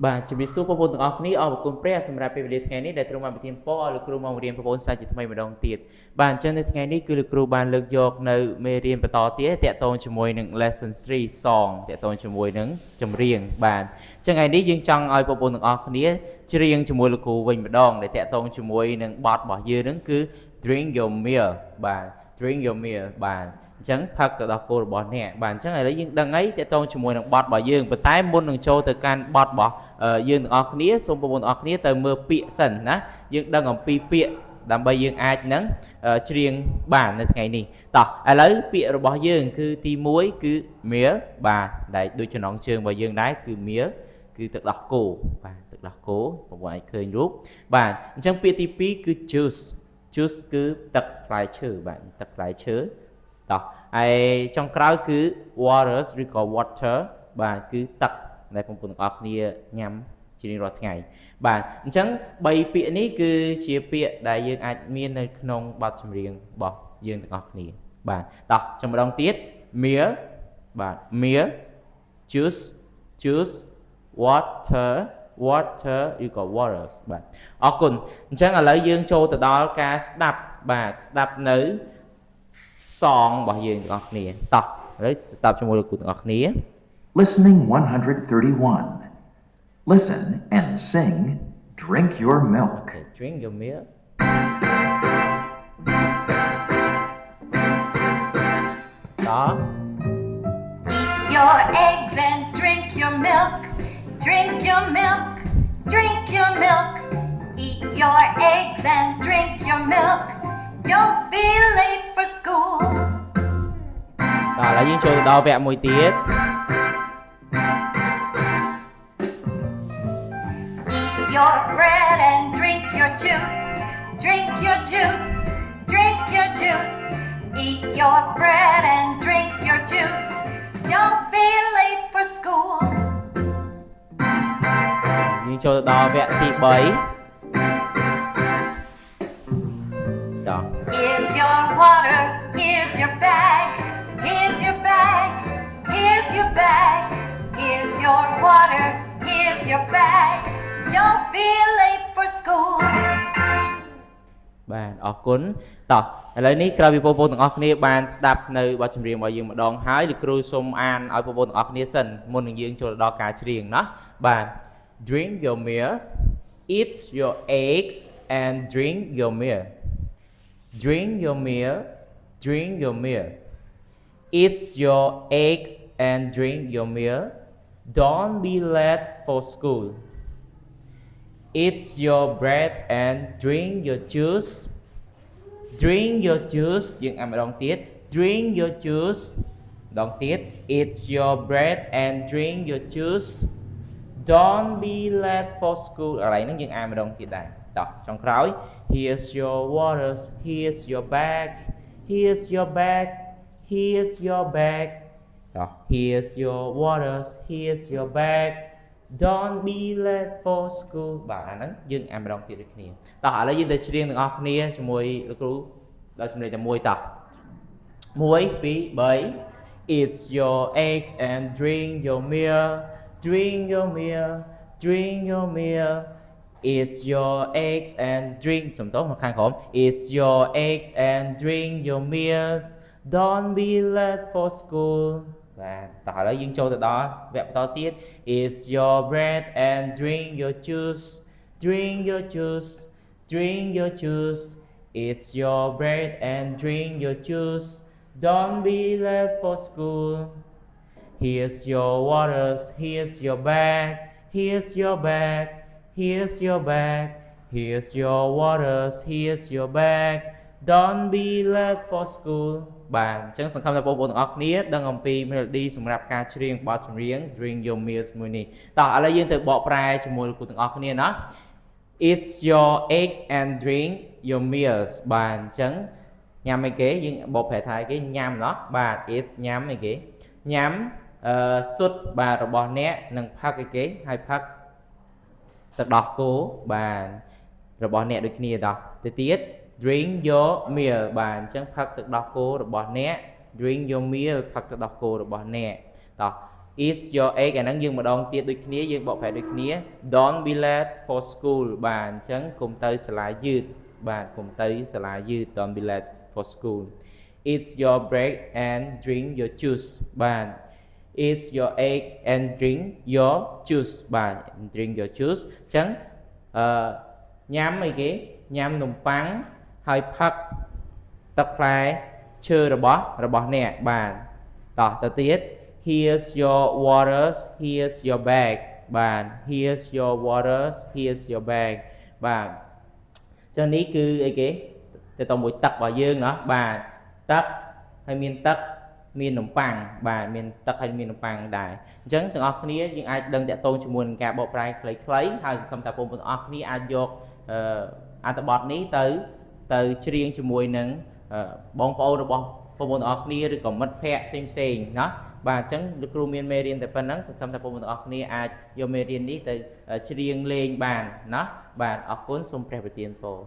បាទជំរាបសួរបងប្អូនទាំងអស់គ្នាអរគុណព្រះសម្រាប់ពេលវេលាថ្ងៃនេះដែលទ្រង់បានប្រទានពរឲ្យលោកគ្រូមករៀនបងប្អូនសាជាថ្មីម្ដងទៀតបាទអញ្ចឹងនៅថ្ងៃនេះគឺលោកគ្រូបានលើកយកនៅមេរៀនបន្តទៀតតាក់ទងជាមួយនឹង lesson 3 song តាក់ទងជាមួយនឹងចម្រៀងបាទអញ្ចឹងថ្ងៃនេះយើងចង់ឲ្យបងប្អូនទាំងអស់គ្នាច្រៀងជាមួយលោកគ្រូវិញម្ដងដែលតាក់ទងជាមួយនឹងបទរបស់យើងហ្នឹងគឺ drink your meal បាទ drink your meal បាទអញ្ចឹងផឹកទៅដល់គោលរបស់អ្នកបាទអញ្ចឹងឥឡូវយើងដឹងហើយតកតងជាមួយនឹងបទរបស់យើងប៉ុន្តែមុននឹងចូលទៅកាន់បទរបស់យើងទាំងអស់គ្នាសូមបងប្អូនទាំងអស់គ្នាទៅមើលពាក្យសិនណាយើងដឹងអំពីពាក្យដើម្បីយើងអាចនឹងច្រៀងបាននៅថ្ងៃនេះតោះឥឡូវពាក្យរបស់យើងគឺទី1គឺ meal បាទដែលដូចចំណងជើងរបស់យើងដែរគឺ meal គឺទឹកដោះគោបាទទឹកដោះគោបងប្អូនអាចឃើញរូបបាទអញ្ចឹងពាក្យទី2គឺ juice juice គឺទឹកផ្លែឈើបាទទឹកផ្លែឈើតោះហើយចុងក្រោយគឺ waters ឬក៏ water បាទគឺទឹកដែលបងប្អូនទាំងអស់គ្នាញ៉ាំជារៀងរាល់ថ្ងៃបាទអញ្ចឹង3ពាក្យនេះគឺជាពាក្យដែលយើងអាចមាននៅក្នុងបទចម្រៀងរបស់យើងទាំងអស់គ្នាបាទតោះចាំម្ដងទៀត meal បាទ meal juice juice water water ឬក៏ waters បាទអរគុណអញ្ចឹងឥឡូវយើងចូលទៅដល់ការស្ដាប់បាទស្ដាប់នៅsong របស់យើងទាំងអស់គ្នាតោះឥឡូវស្ដាប់ជាមួយលោកគ្រូទាំងអស់គ្នា Listening 131 Listen and sing Drink Your Milk Okay, drink your milk đó Eat your eggs and drink your milk Drink your milk Drink your milk Eat your eggs and drink your milk Don't be late for school ឥឡូវយើងចូលទៅដល់វគ្គមួយទៀត Eat your bread and drink your juice Drink your juice Drink your juice Eat your bread and drink your juice Don't be late for school យើងចូលទៅដល់វគ្គទី3 តោះ Here's your water, here's your bag, here's your bag, here's your bag, here's your water, here's your bag. Don't be late for school. បាទអរគុណតោះឥឡូវនេះក្រោយពីបងប្អូនទាំងអស់គ្នាបានស្ដាប់នៅបទចម្រៀងរបស់យើងម្ដងហើយលោកគ្រូសូមអានឲ្យបងប្អូនទាំងអស់គ្នាសិនមុននឹងយើងចូលដល់ការច្រៀងណាបាទ drink your meal eat your eggs and drink your meal drink your meal drink your meal eat your eggs and drink your meal don't be late for school Eat your bread and drink your juice Drink your juice យើងអានម្ដងទៀត Drink your juice ម្ដងទៀត Eat your bread and drink your juice Don't be late for school កន្លែងហ្នឹងយើងអានម្ដងទៀតដែរតោះចុងក្រោយ Here's your waters Here's your bag Here's your bag Here's your bag តោះ Here's your waters Here's your bag Don't be late for school បាទអាហ្នឹងយើងអានម្ដងទៀតដូចគ្នាតោះឥឡូវយើងទៅច្រៀងទាំងអស់គ្នាជាមួយលោកគ្រូដល់សំឡេងតែមួយតោះ1 2 3 Eat your eggs and drink your meal Drink your meal Drink your meal Eat your eggs and drink សំដៅមកខាងក្រោម Eat your eggs and drink your meals Don't be late for schoolបាទតោះឥឡូវយើងចូលទៅដល់វគ្គបន្តទៀត Eat your bread and drink your juice Drink your juice Drink your juice Eat your bread and drink your juice Don't be late for school Here's your waters Here's your bag Here's your bag Here's your bag Here's your waters Here's your bag Don't be late for school បាទអញ្ចឹងសង្ឃឹមថាបងប្អូនទាំងអស់គ្នាដឹងអំពី melody សម្រាប់ការច្រៀងបទចម្រៀង Drink Your Meals មួយនេះតោះឥឡូវយើងទៅបកប្រែជាមួយលោកគ្រូទាំងអស់គ្នាណា Eat your eggs and drink your meals បាទអញ្ចឹងញ៉ាំអីគេយើងបកប្រែថាគេញ៉ាំណោះបាទ eat ញ៉ាំអីគេញ៉ាំស៊ុតបាទរបស់អ្នកនឹងផឹកអីគេហើយផឹកទឹកដោះគោបាទរបស់អ្នកដូចគ្នាតោះទៅទៀត drink your meal បាទអញ្ចឹងផឹកទឹកដោះគោរបស់អ្នក drink your meal ផឹកទឹកដោះគោរបស់អ្នកតោះ Is your egg អាហ្នឹងយើងម្ដងទៀតដូចគ្នាយើងបកប្រែដូចគ្នា Don't be late for school បាទអញ្ចឹងកុំទៅសាលាយឺតបាទកុំទៅសាលាយឺត Don't be late for school Eat your bread and drink your juice បាទ Eat your egg and drink your juice បាទ drink your juice អញ្ចឹងញ៉ាំអីគេញ៉ាំនំប៉័ងហើយផឹកទឹកផ្លែឈើរបស់អ្នកបាទតោះទៅទៀត Here's your waters here's your bag បាទ Here's your waters here's your bag បាទចឹងនេះគឺអីគេទៅតមួយទឹករបស់យើងណោះបាទទឹកហើយមានទឹកមាននំប៉័ងបាទមានទឹកហើយមាននំប៉័ងដែរអញ្ចឹងទាំងអស់គ្នាយើងអាចដឹងតាក់ទងជាមួយនឹងការបកប្រែខ្លីៗហើយសង្ឃឹមថាបងប្អូនទាំងអស់គ្នាអាចយកអត្ថបទនេះទៅច្រៀងជាមួយនឹងបងប្អូនរបស់បងប្អូនទាំងអស់គ្នាឬក៏មិត្តភ័ក្តិផ្សេងណាបាទអញ្ចឹងលោកគ្រូមានមេរៀនតែប៉ុណ្្នឹងសង្ឃឹមថាបងប្អូនទាំងអស់គ្នាអាចយកមេរៀននេះទៅច្រៀងលេងបានណាបាទអរគុណសូមព្រះប្រទានពរ